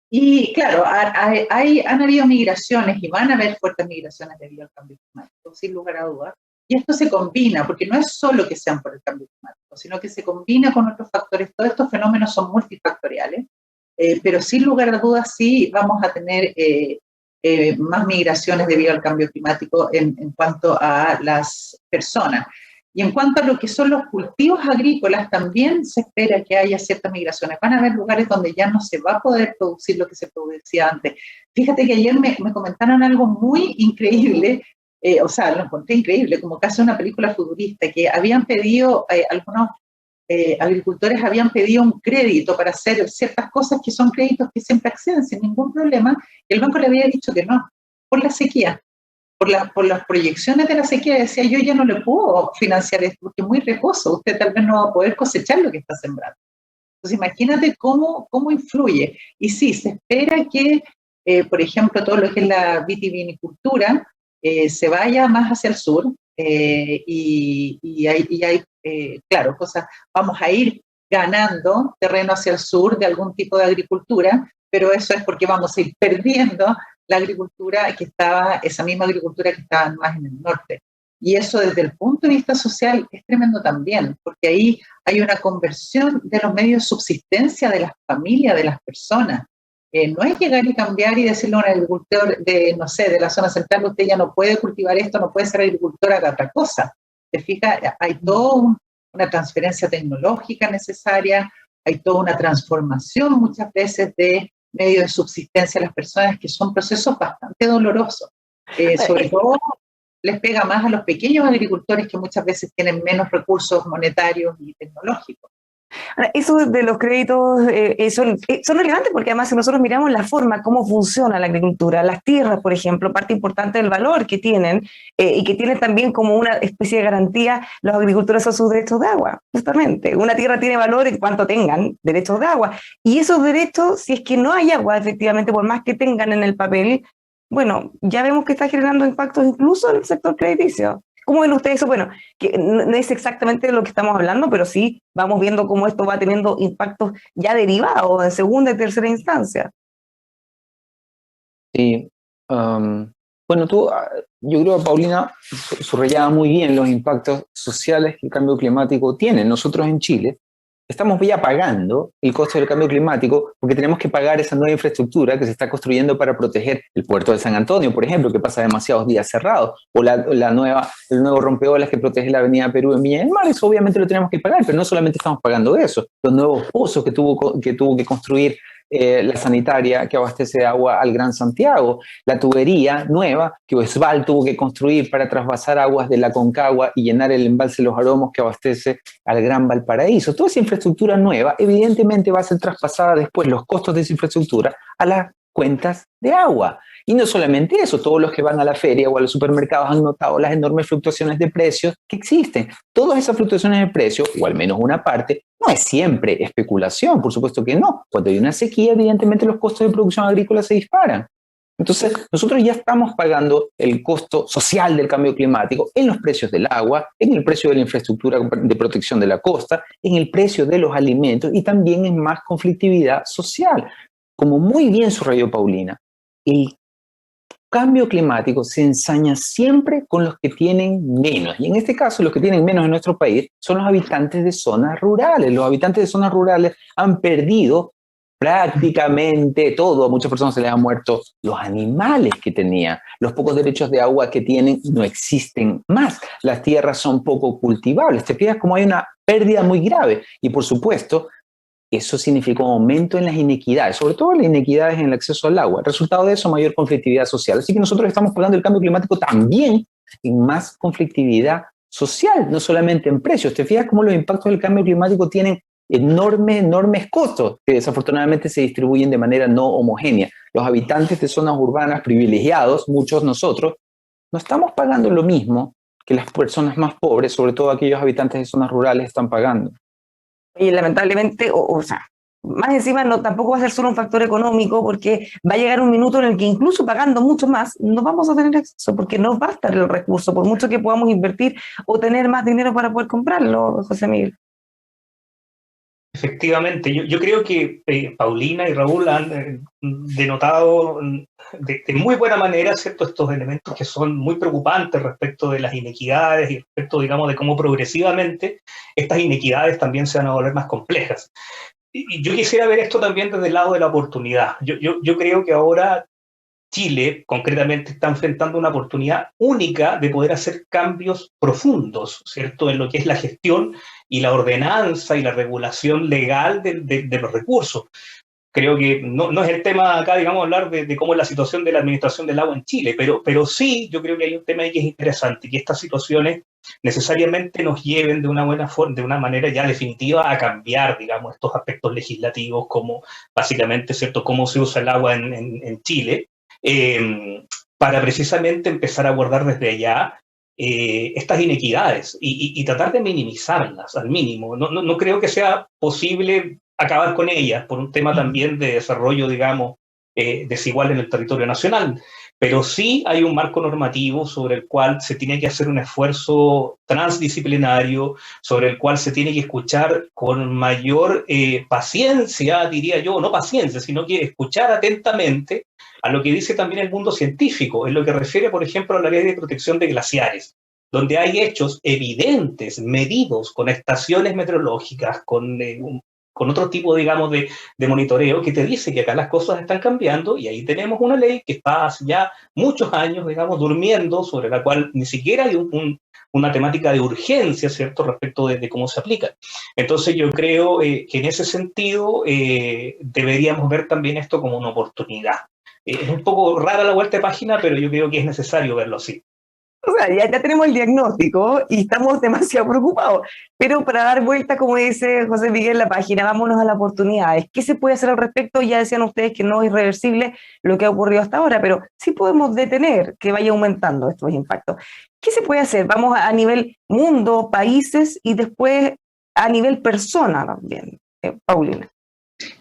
Y claro, han habido migraciones y van a haber fuertes migraciones debido al cambio climático, sin lugar a dudas. Y esto se combina, porque no es solo que sean por el cambio climático, sino que se combina con otros factores. Todos estos fenómenos son multifactoriales, pero sin lugar a dudas sí vamos a tener más migraciones debido al cambio climático en cuanto a las personas. Y en cuanto a lo que son los cultivos agrícolas, también se espera que haya ciertas migraciones. Van a haber lugares donde ya no se va a poder producir lo que se producía antes. Fíjate que ayer me comentaron algo muy increíble, o sea, lo encontré increíble, como casi una película futurista, que habían pedido, algunos agricultores habían pedido un crédito para hacer ciertas cosas que son créditos que siempre acceden sin ningún problema, y el banco le había dicho que no, por la sequía. Por las proyecciones de la sequía, decía yo ya no le puedo financiar esto porque es muy riesgoso, usted tal vez no va a poder cosechar lo que está sembrando. Entonces imagínate cómo influye. Y sí, se espera que, por ejemplo, todo lo que es la vitivinicultura se vaya más hacia el sur, y hay claro, vamos a ir ganando terreno hacia el sur de algún tipo de agricultura, pero eso es porque vamos a ir perdiendo la agricultura esa misma agricultura que estaba más en el norte. Y eso desde el punto de vista social es tremendo también, porque ahí hay una conversión de los medios de subsistencia de las familias, de las personas. No es llegar y cambiar y decirle a un agricultor de, no sé, de la zona central, usted ya no puede cultivar esto, no puede ser agricultor, haga otra cosa. ¿Te fijas? Hay toda una transferencia tecnológica necesaria, hay toda una transformación muchas veces de medios de subsistencia a las personas, que son procesos bastante dolorosos. Sobre todo les pega más a los pequeños agricultores, que muchas veces tienen menos recursos monetarios y tecnológicos. Ahora, eso de los créditos son relevantes, porque además si nosotros miramos la forma, cómo funciona la agricultura, las tierras, por ejemplo, parte importante del valor que tienen y que tienen también como una especie de garantía los agricultores a sus derechos de agua, justamente. Una tierra tiene valor en cuanto tengan derechos de agua, y esos derechos, si es que no hay agua, efectivamente, por más que tengan en el papel, bueno, ya vemos que está generando impactos incluso en el sector crediticio. ¿Cómo ven ustedes eso? Bueno, que no es exactamente de lo que estamos hablando, pero sí vamos viendo cómo esto va teniendo impactos ya derivados en segunda y tercera instancia. Sí. Bueno, yo creo que Paulina subrayaba muy bien los impactos sociales que el cambio climático tiene. Nosotros en Chile estamos ya pagando el costo del cambio climático porque tenemos que pagar esa nueva infraestructura que se está construyendo para proteger el puerto de San Antonio, por ejemplo, que pasa demasiados días cerrado, o el nuevo rompeolas que protege la avenida Perú en Viña del Mar. Eso obviamente lo tenemos que pagar, pero no solamente estamos pagando eso, los nuevos pozos que tuvo que construir la sanitaria que abastece de agua al Gran Santiago, la tubería nueva que Osval tuvo que construir para trasvasar aguas de la Concagua y llenar el embalse Los Aromos que abastece al Gran Valparaíso. Toda esa infraestructura nueva evidentemente va a ser traspasada después, los costos de esa infraestructura, a las cuentas de agua. Y no solamente eso, todos los que van a la feria o a los supermercados han notado las enormes fluctuaciones de precios que existen. Todas esas fluctuaciones de precios, o al menos una parte, no es siempre especulación, por supuesto que no. Cuando hay una sequía, evidentemente los costos de producción agrícola se disparan. Entonces, nosotros ya estamos pagando el costo social del cambio climático en los precios del agua, en el precio de la infraestructura de protección de la costa, en el precio de los alimentos y también en más conflictividad social. Como muy bien subrayó Paulina, el cambio climático se ensaña siempre con los que tienen menos. Y en este caso, los que tienen menos en nuestro país son los habitantes de zonas rurales. Los habitantes de zonas rurales han perdido prácticamente todo. A muchas personas se les han muerto los animales que tenían. Los pocos derechos de agua que tienen no existen más. Las tierras son poco cultivables. Te fijas como hay una pérdida muy grave. Y por supuesto, eso significó un aumento en las inequidades, sobre todo las inequidades en el acceso al agua. El resultado de eso, mayor conflictividad social. Así que nosotros estamos pagando el cambio climático también en más conflictividad social, no solamente en precios. Te fijas cómo los impactos del cambio climático tienen enormes costos que desafortunadamente se distribuyen de manera no homogénea. Los habitantes de zonas urbanas privilegiados, muchos nosotros, no estamos pagando lo mismo que las personas más pobres, sobre todo aquellos habitantes de zonas rurales, están pagando. Y lamentablemente, o sea, más encima tampoco va a ser solo un factor económico, porque va a llegar un minuto en el que incluso pagando mucho más no vamos a tener acceso, porque no va a estar el recurso, por mucho que podamos invertir o tener más dinero para poder comprarlo, José Miguel. Efectivamente, yo creo que Paulina y Raúl han denotado de muy buena manera, ¿cierto?, estos elementos que son muy preocupantes respecto de las inequidades y respecto, digamos, de cómo progresivamente estas inequidades también se van a volver más complejas. Y yo quisiera ver esto también desde el lado de la oportunidad. Yo creo que ahora Chile, concretamente, está enfrentando una oportunidad única de poder hacer cambios profundos, ¿cierto?, en lo que es la gestión y la ordenanza y la regulación legal de los recursos. Creo que no es el tema acá, digamos, hablar de cómo es la situación de la administración del agua en Chile, pero sí yo creo que hay un tema ahí que es interesante, que estas situaciones necesariamente nos lleven de una buena forma, de una manera ya definitiva a cambiar, digamos, estos aspectos legislativos, como básicamente, ¿cierto?, cómo se usa el agua en Chile, para precisamente empezar a abordar desde allá estas inequidades y tratar de minimizarlas al mínimo. No creo que sea posible acabar con ellas por un tema también de desarrollo, digamos, desigual en el territorio nacional, pero sí hay un marco normativo sobre el cual se tiene que hacer un esfuerzo transdisciplinario, sobre el cual se tiene que escuchar con mayor paciencia, diría yo, no paciencia, sino que escuchar atentamente a lo que dice también el mundo científico, en lo que refiere, por ejemplo, a la ley de protección de glaciares. donde hay hechos evidentes, medidos, con estaciones meteorológicas, con otro tipo, digamos, de monitoreo que te dice que acá las cosas están cambiando, y ahí tenemos una ley que está hace ya muchos años, digamos, durmiendo, sobre la cual ni siquiera hay una temática de urgencia, ¿cierto?, respecto de cómo se aplica. Entonces yo creo que en ese sentido deberíamos ver también esto como una oportunidad. Es un poco rara la vuelta de página, pero yo creo que es necesario verlo así. O sea, ya tenemos el diagnóstico y estamos demasiado preocupados. Pero para dar vuelta, como dice José Miguel, la página, vámonos a las oportunidades. ¿Qué se puede hacer al respecto? Ya decían ustedes que no es irreversible lo que ha ocurrido hasta ahora, pero sí podemos detener que vaya aumentando estos impactos. ¿Qué se puede hacer? Vamos a nivel mundo, países y después a nivel persona también, Paulina.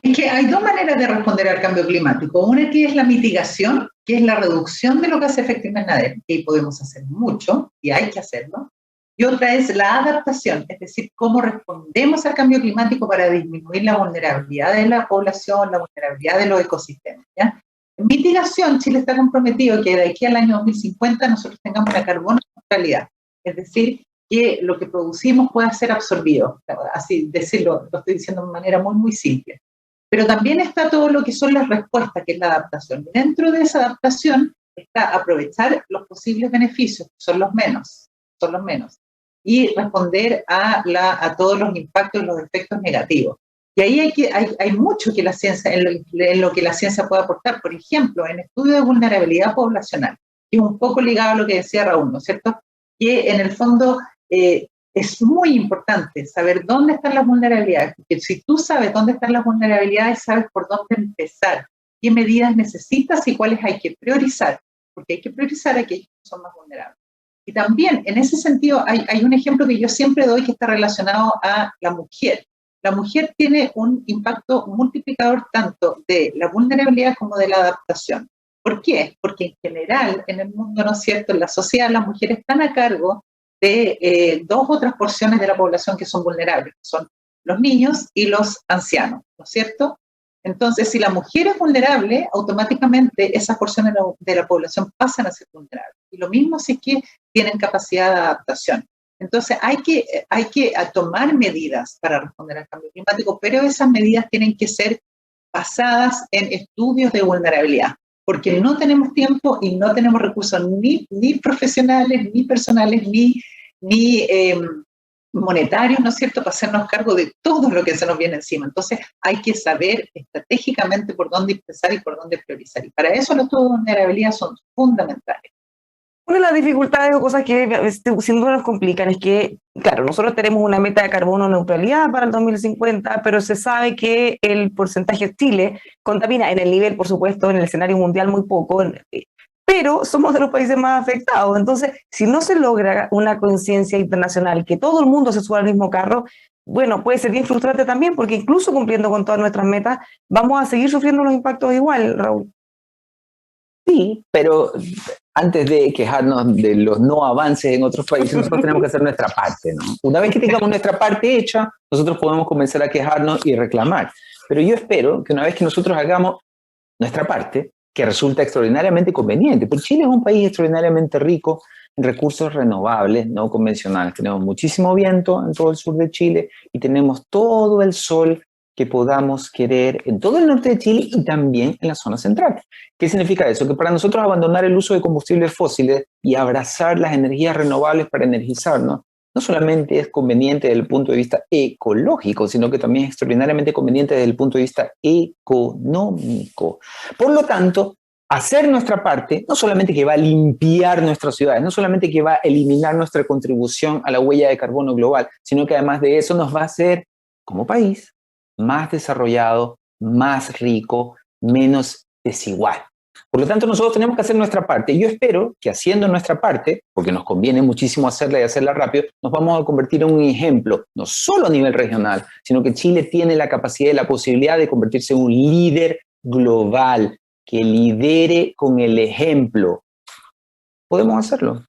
Es que hay dos maneras de responder al cambio climático. Una que es la mitigación, que es la reducción de los gases de efecto invernadero, que ahí podemos hacer mucho y hay que hacerlo. Y otra es la adaptación, es decir, cómo respondemos al cambio climático para disminuir la vulnerabilidad de la población, la vulnerabilidad de los ecosistemas, ¿ya? En mitigación, Chile está comprometido que de aquí al año 2050 nosotros tengamos una carbono neutralidad, es decir, que lo que producimos pueda ser absorbido. Así decirlo, lo estoy diciendo de manera muy, muy simple. Pero también está todo lo que son las respuestas, que es la adaptación. Dentro de esa adaptación está aprovechar los posibles beneficios, que son los menos, y responder a todos los impactos y los efectos negativos. Y ahí hay mucho que la ciencia, en lo que la ciencia puede aportar. Por ejemplo, en estudio de vulnerabilidad poblacional, que es un poco ligado a lo que decía Raúl, ¿no es cierto? Que en el fondo es muy importante saber dónde están las vulnerabilidades, porque si tú sabes dónde están las vulnerabilidades, sabes por dónde empezar, qué medidas necesitas y cuáles hay que priorizar, porque hay que priorizar a aquellos que son más vulnerables. Y también, en ese sentido, hay un ejemplo que yo siempre doy que está relacionado a la mujer. La mujer tiene un impacto multiplicador tanto de la vulnerabilidad como de la adaptación. ¿Por qué? Porque en general, en el mundo, ¿no es cierto?, en la sociedad, las mujeres están a cargo de dos otras porciones de la población que son vulnerables, que son los niños y los ancianos, ¿no es cierto? Entonces, si la mujer es vulnerable, automáticamente esas porciones de la población pasan a ser vulnerables. Y lo mismo si es que tienen capacidad de adaptación. Entonces, hay que tomar medidas para responder al cambio climático, pero esas medidas tienen que ser basadas en estudios de vulnerabilidad, porque no tenemos tiempo y no tenemos recursos ni profesionales, ni personales, ni monetarios, ¿no es cierto?, para hacernos cargo de todo lo que se nos viene encima. Entonces, hay que saber estratégicamente por dónde empezar y por dónde priorizar. Y para eso los estudios de vulnerabilidad son fundamentales. Una de las dificultades o cosas que sin duda nos complican es que, claro, nosotros tenemos una meta de carbono neutralidad para el 2050, pero se sabe que el porcentaje de Chile contamina en el nivel, por supuesto, en el escenario mundial muy poco, pero somos de los países más afectados. Entonces, si no se logra una conciencia internacional, que todo el mundo se suba al mismo carro, bueno, puede ser bien frustrante también, porque incluso cumpliendo con todas nuestras metas, vamos a seguir sufriendo los impactos igual, Raúl. Sí, pero antes de quejarnos de los no avances en otros países, nosotros tenemos que hacer nuestra parte, ¿no? Una vez que tengamos nuestra parte hecha, nosotros podemos comenzar a quejarnos y reclamar. Pero yo espero que una vez que nosotros hagamos nuestra parte, que resulta extraordinariamente conveniente, porque Chile es un país extraordinariamente rico en recursos renovables, no convencionales. Tenemos muchísimo viento en todo el sur de Chile y tenemos todo el sol que podamos querer en todo el norte de Chile y también en la zona central. ¿Qué significa eso? Que para nosotros abandonar el uso de combustibles fósiles y abrazar las energías renovables para energizarnos, no solamente es conveniente desde el punto de vista ecológico, sino que también es extraordinariamente conveniente desde el punto de vista económico. Por lo tanto, hacer nuestra parte no solamente que va a limpiar nuestras ciudades, no solamente que va a eliminar nuestra contribución a la huella de carbono global, sino que además de eso nos va a hacer, como país, más desarrollado, más rico, menos desigual. Por lo tanto, nosotros tenemos que hacer nuestra parte. Y yo espero que haciendo nuestra parte, porque nos conviene muchísimo hacerla y hacerla rápido, nos vamos a convertir en un ejemplo, no solo a nivel regional, sino que Chile tiene la capacidad y la posibilidad de convertirse en un líder global, que lidere con el ejemplo. Podemos hacerlo.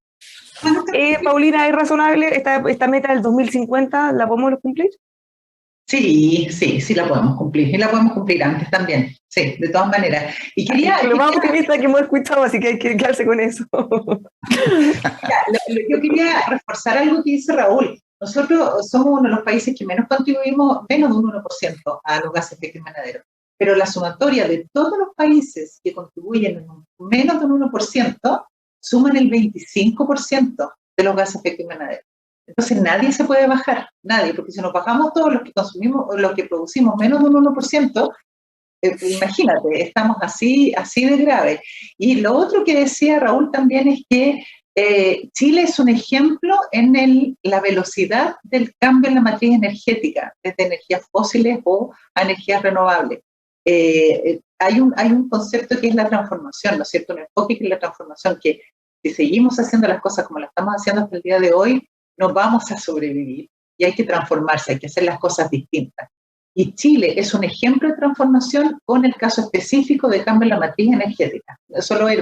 Paulina, ¿es razonable esta meta del 2050? ¿La podemos cumplir? Sí la podemos cumplir. Y la podemos cumplir antes también. Sí, de todas maneras. Y lo más optimista que hemos escuchado, así que hay que quedarse con eso. Yo quería reforzar algo que dice Raúl. Nosotros somos uno de los países que menos contribuimos, menos de un 1% a los gases de efecto invernadero. Pero la sumatoria de todos los países que contribuyen en menos de un 1% suman el 25% de los gases de efecto invernadero. Entonces nadie se puede bajar, nadie, porque si nos bajamos todos los que consumimos, los que producimos menos de un 1%, imagínate, estamos así de grave. Y lo otro que decía Raúl también es que Chile es un ejemplo en la velocidad del cambio en la matriz energética, desde energías fósiles o a energías renovables. Hay un concepto que es la transformación, ¿no es cierto? Un enfoque que es la transformación, que si seguimos haciendo las cosas como las estamos haciendo hasta el día de hoy, no vamos a sobrevivir y hay que transformarse, hay que hacer las cosas distintas. Y Chile es un ejemplo de transformación con el caso específico de cambio en la matriz energética.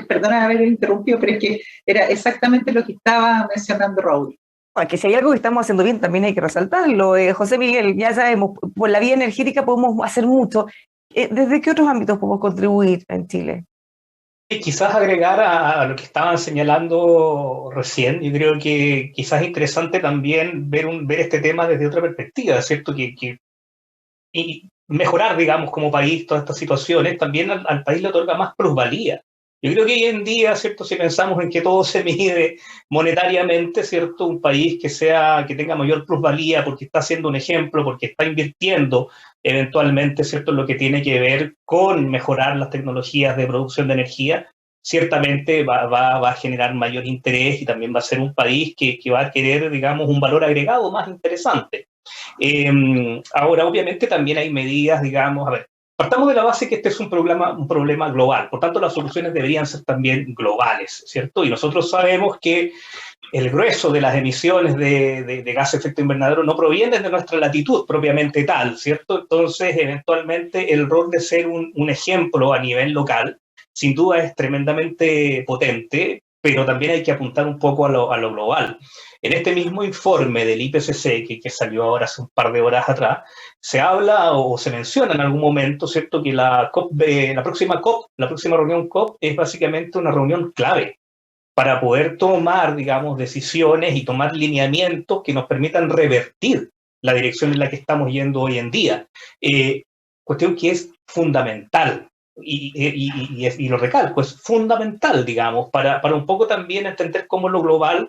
Perdona haber interrumpido, pero es que era exactamente lo que estaba mencionando Raúl. Que si hay algo que estamos haciendo bien, también hay que resaltarlo. José Miguel, ya sabemos, por la vía energética podemos hacer mucho. ¿Desde qué otros ámbitos podemos contribuir en Chile? Quizás agregar a lo que estaban señalando recién, yo creo que quizás es interesante también ver este tema desde otra perspectiva, ¿cierto? Y mejorar, digamos, como país todas estas situaciones, también al país le otorga más plusvalía. Yo creo que hoy en día, ¿cierto? Si pensamos en que todo se mide monetariamente, ¿cierto? Un país que tenga mayor plusvalía porque está haciendo un ejemplo, porque está invirtiendo eventualmente, ¿cierto? En lo que tiene que ver con mejorar las tecnologías de producción de energía, ciertamente va a generar mayor interés y también va a ser un país que va a adquirir, digamos, un valor agregado más interesante. Ahora, obviamente, también hay medidas, digamos, partamos de la base que este es un problema global, por tanto las soluciones deberían ser también globales, ¿cierto? Y nosotros sabemos que el grueso de las emisiones de gas de efecto invernadero no provienen de nuestra latitud propiamente tal, ¿cierto? Entonces, eventualmente, el rol de ser un ejemplo a nivel local, sin duda es tremendamente potente, pero también hay que apuntar un poco a lo global. En este mismo informe del IPCC, que salió ahora hace un par de horas atrás, se habla o se menciona en algún momento, ¿cierto?, que la próxima reunión COP es básicamente una reunión clave para poder tomar, digamos, decisiones y tomar lineamientos que nos permitan revertir la dirección en la que estamos yendo hoy en día. Cuestión que es fundamental. Y lo recalco, es fundamental, digamos, para un poco también entender cómo lo global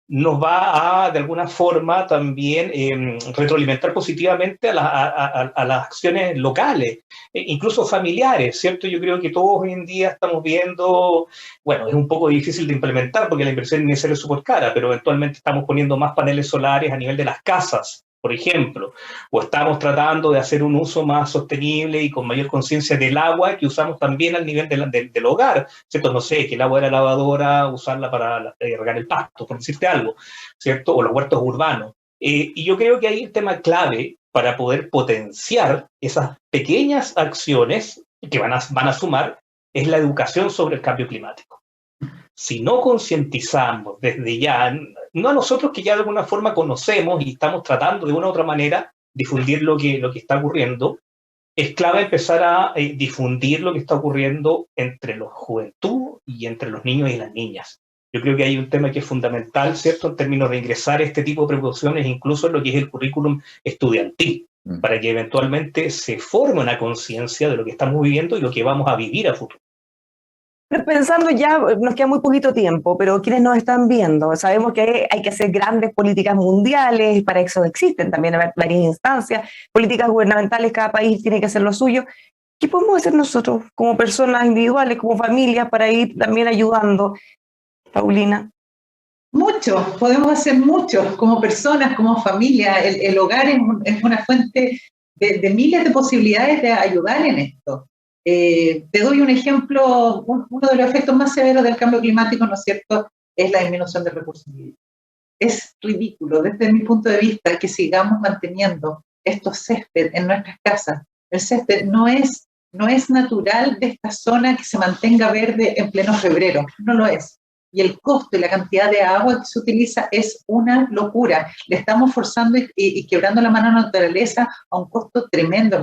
nos va a, de alguna forma, también retroalimentar positivamente a las acciones locales, incluso familiares, ¿cierto? Yo creo que todos hoy en día estamos viendo, bueno, es un poco difícil de implementar porque la inversión inicial es súper cara, pero eventualmente estamos poniendo más paneles solares a nivel de las casas, por ejemplo, o estamos tratando de hacer un uso más sostenible y con mayor conciencia del agua que usamos también al nivel del hogar, ¿cierto? No sé, que el agua de la lavadora, usarla para regar el pasto, por decirte algo, ¿cierto? O los huertos urbanos. Y yo creo que ahí el tema clave para poder potenciar esas pequeñas acciones que van a sumar es la educación sobre el cambio climático. Si no concientizamos desde ya, no a nosotros que ya de alguna forma conocemos y estamos tratando de una u otra manera difundir lo que está ocurriendo, es clave empezar a difundir lo que está ocurriendo entre la juventud y entre los niños y las niñas. Yo creo que hay un tema que es fundamental, ¿cierto?, en términos de ingresar este tipo de precauciones, incluso en lo que es el currículum estudiantil, para que eventualmente se forme una conciencia de lo que estamos viviendo y lo que vamos a vivir a futuro. Pensando ya, nos queda muy poquito tiempo, pero quienes nos están viendo, sabemos que hay que hacer grandes políticas mundiales, para eso existen también varias instancias, políticas gubernamentales, cada país tiene que hacer lo suyo. ¿Qué podemos hacer nosotros como personas individuales, como familias, para ir también ayudando? Paulina. Mucho, podemos hacer mucho como personas, como familia. El hogar es una fuente de miles de posibilidades de ayudar en esto. Te doy un ejemplo, uno de los efectos más severos del cambio climático, ¿no es cierto?, es la disminución de recursos hídricos. Es ridículo, desde mi punto de vista, que sigamos manteniendo estos césped en nuestras casas. El césped no es natural de esta zona que se mantenga verde en pleno febrero, no lo es. y el costo y la cantidad de agua que se utiliza es una locura. Le estamos forzando y quebrando la mano a la naturaleza a un costo tremendo.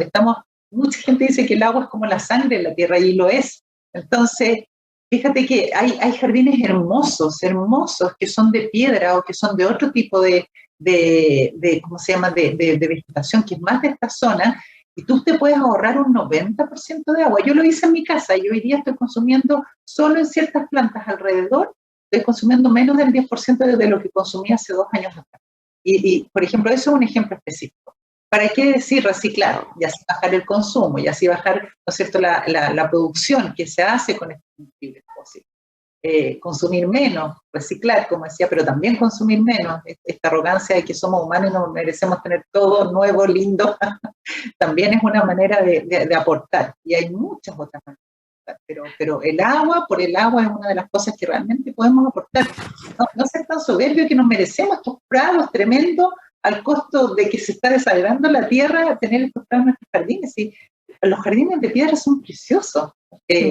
Mucha gente dice que el agua es como la sangre en la tierra, y lo es. Entonces, fíjate que hay jardines hermosos, hermosos, que son de piedra o que son de otro tipo ¿cómo se llama?, de vegetación, que es más de esta zona, y tú te puedes ahorrar un 90% de agua. Yo lo hice en mi casa, y hoy día estoy consumiendo solo en ciertas plantas alrededor, estoy consumiendo menos del 10% de lo que consumía hace 2 años atrás. Y, por ejemplo, eso es un ejemplo específico. ¿Para qué decir reciclar? Y así bajar el consumo, y así bajar, ¿no es cierto?, la producción que se hace con estos combustibles fósiles. Consumir menos, reciclar, como decía, pero también consumir menos. Esta arrogancia de que somos humanos y nos merecemos tener todo nuevo, lindo, también es una manera de aportar. Y hay muchas otras maneras de aportar, pero por el agua es una de las cosas que realmente podemos aportar. No ser tan soberbio que nos merecemos estos prados tremendos al costo de que se está desagradando la tierra, tener estos prados en nuestros jardines. Y los jardines de piedra son preciosos.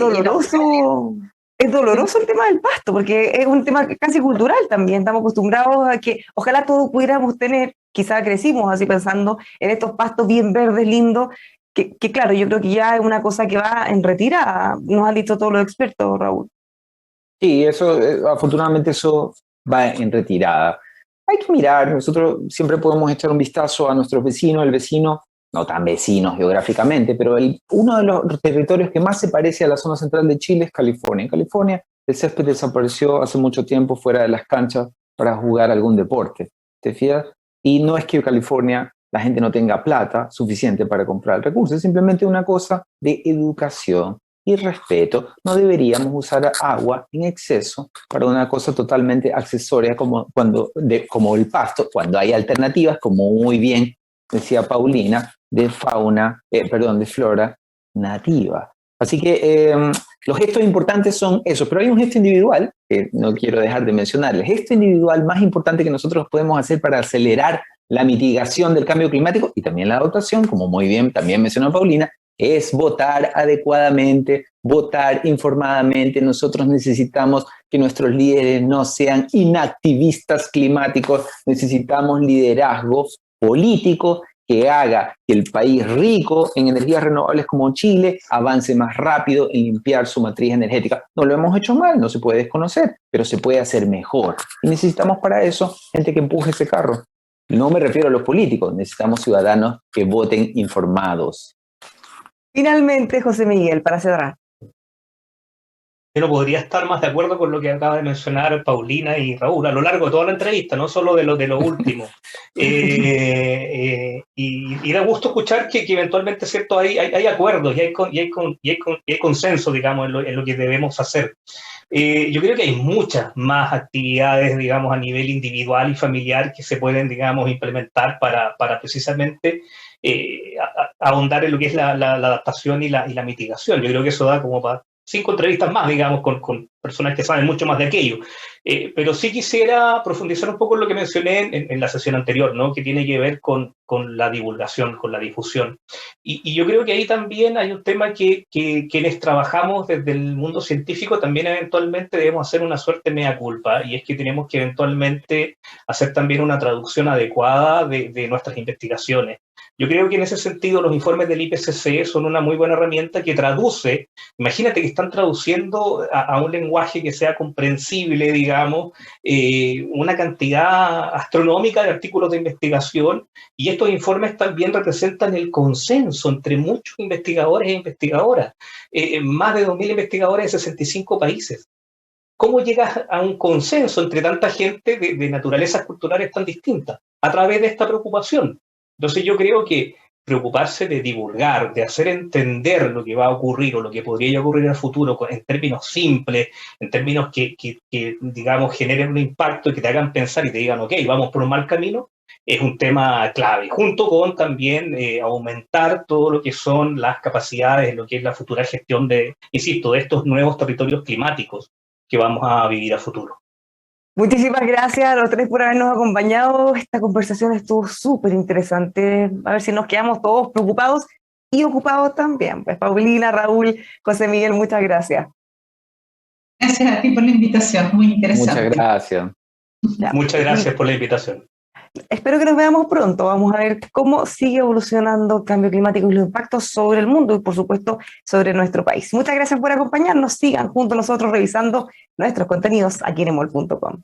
Doloroso. Es doloroso el tema del pasto, porque es un tema casi cultural también. Estamos acostumbrados a que ojalá todos pudiéramos tener, quizá crecimos así pensando en estos pastos bien verdes, lindos, que claro, yo creo que ya es una cosa que va en retirada. Nos han dicho todos los expertos, Raúl. Sí, eso, afortunadamente eso va en retirada. Hay que mirar, nosotros siempre podemos echar un vistazo a nuestros vecinos, el vecino, no tan vecinos geográficamente, pero uno de los territorios que más se parece a la zona central de Chile es California. En California el césped desapareció hace mucho tiempo fuera de las canchas para jugar algún deporte, ¿te fijas? Y no es que en California la gente no tenga plata suficiente para comprar el recurso, es simplemente una cosa de educación y respeto. No deberíamos usar agua en exceso para una cosa totalmente accesoria como el pasto, cuando hay alternativas, como muy bien decía Paulina, de flora nativa. Así que los gestos importantes son esos, pero hay un gesto individual que no quiero dejar de mencionar. El gesto individual más importante que nosotros podemos hacer para acelerar la mitigación del cambio climático y también la adaptación, como muy bien también mencionó Paulina, es votar adecuadamente, votar informadamente. Nosotros necesitamos que nuestros líderes no sean inactivistas climáticos, necesitamos liderazgo político que haga que el país rico en energías renovables como Chile avance más rápido en limpiar su matriz energética. No lo hemos hecho mal, no se puede desconocer, pero se puede hacer mejor. Y necesitamos para eso gente que empuje ese carro. No me refiero a los políticos, necesitamos ciudadanos que voten informados. Finalmente, José Miguel, para cerrar. Yo no podría estar más de acuerdo con lo que acaba de mencionar Paulina y Raúl a lo largo de toda la entrevista, no solo de lo último. Y da gusto escuchar que eventualmente, ¿cierto?, hay acuerdos y hay consenso, digamos, en lo que debemos hacer. Yo creo que hay muchas más actividades, digamos, a nivel individual y familiar que se pueden, digamos, implementar para precisamente ahondar en lo que es la adaptación y la mitigación. Yo creo que eso da como para 5 entrevistas más, digamos, con personas que saben mucho más de aquello. Pero sí quisiera profundizar un poco en lo que mencioné en la sesión anterior, ¿no?, que tiene que ver con la divulgación, con la difusión. Y yo creo que ahí también hay un tema que quienes trabajamos desde el mundo científico también eventualmente debemos hacer una suerte mea culpa, y es que tenemos que eventualmente hacer también una traducción adecuada de nuestras investigaciones. Yo creo que en ese sentido los informes del IPCC son una muy buena herramienta que traduce. Imagínate que están traduciendo a un lenguaje que sea comprensible, digamos, una cantidad astronómica de artículos de investigación, y estos informes también representan el consenso entre muchos investigadores e investigadoras, más de 2.000 investigadores de 65 países. ¿Cómo llegas a un consenso entre tanta gente de naturalezas culturales tan distintas? A través de esta preocupación. Entonces yo creo que preocuparse de divulgar, de hacer entender lo que va a ocurrir o lo que podría ocurrir en el futuro en términos simples, en términos que digamos, generen un impacto y que te hagan pensar y te digan, ok, vamos por un mal camino, es un tema clave, junto con también aumentar todo lo que son las capacidades en lo que es la futura gestión de estos nuevos territorios climáticos que vamos a vivir a futuro. Muchísimas gracias a los tres por habernos acompañado. Esta conversación estuvo súper interesante. A ver si nos quedamos todos preocupados y ocupados también. Pues Paulina, Raúl, José Miguel, muchas gracias. Gracias a ti por la invitación, muy interesante. Muchas gracias. Ya. Muchas gracias por la invitación. Espero que nos veamos pronto. Vamos a ver cómo sigue evolucionando el cambio climático y los impactos sobre el mundo y, por supuesto, sobre nuestro país. Muchas gracias por acompañarnos. Sigan junto a nosotros revisando nuestros contenidos aquí en emol.com.